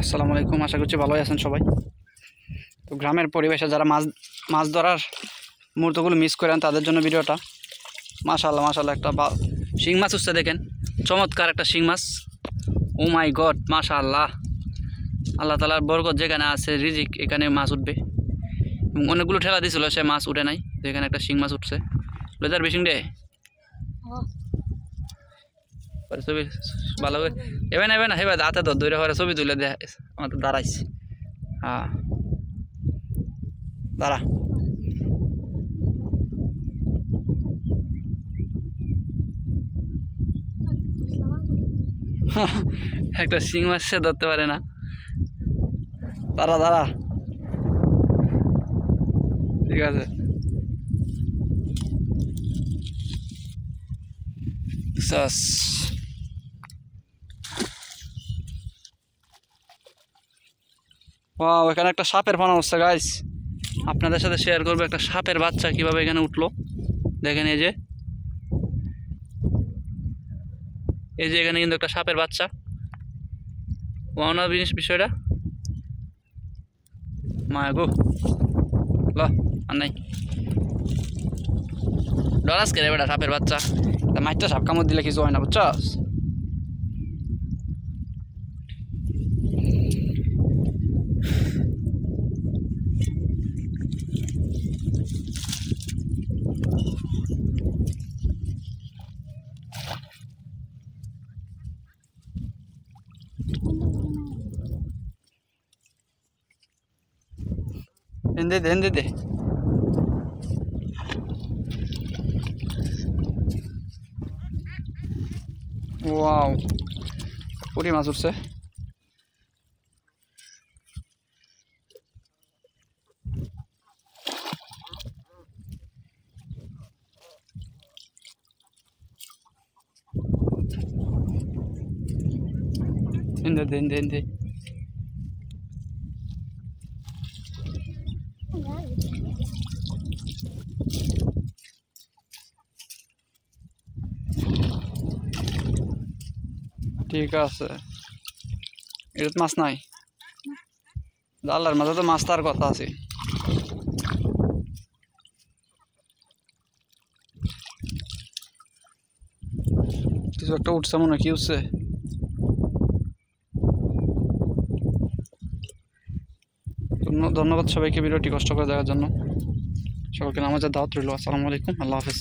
আসসালামু আলাইকুম। আশা করছি ভালোই আছেন সবাই। তো গ্রামের পরিবেশে যারা মাছ ধরার মুহূর্তগুলো মিস করেন তাদের জন্য ভিডিওটা। মাশাআল্লাহ মাশাআল্লাহ, একটা শিং মাছ উঠছে দেখেন, চমৎকার একটা শিং মাছ। ও মাই গড, মাশাআল্লাহ। আল্লাহ তাআলার বরকত যেখানে আছে রিজিক, এখানে মাছ উঠবে। অনেকগুলো ঠেলা দিয়েছিল, সে মাছ উঠে নাই। তো এখানে একটা শিং মাছ উঠছে। লেজার বেশিং ডে ছবি ভালো করে এবে না হেবে হাতে ধর ধরে হরে ছবি তুলে দেয়। আমার তো দাঁড়াইছি। হ্যাঁ দাঁড়া। একটা শিং মাছ সে ধরতে পারে না। দাঁড়া দাঁড়া, ঠিক আছে। ওয়াও, এখানে একটা সাপের ফানা হচ্ছে গাইস। আপনাদের সাথে শেয়ার করবো একটা সাপের বাচ্চা কিভাবে এখানে উঠলো। দেখেন এই যে এখানে কিন্তু একটা সাপের বাচ্চা। ওয়াও বিষয়টা মায়া গো ল আর নাই ডরাস কে রে বেটা, সাপের বাচ্চা। মাইটা সাপ কামড় দিলে কিছু হয় না, বুঝছস। এনে দে ওয়াও, পুরি মাছ উঠছে। এনে ঠিক আছে। এটা মাছ নাই, জালার মাঝে তো মাছ তার কথা আছে। কিছু একটা উঠছে মনে হয়, কি উঠছে। ধন্যবাদ সবাইকে ভিডিওটি কষ্ট করে দেখার জন্য। সকলকে নামাজের দাওয়াত রইল। আসসালামু আলাইকুম, আল্লাহ হাফেজ।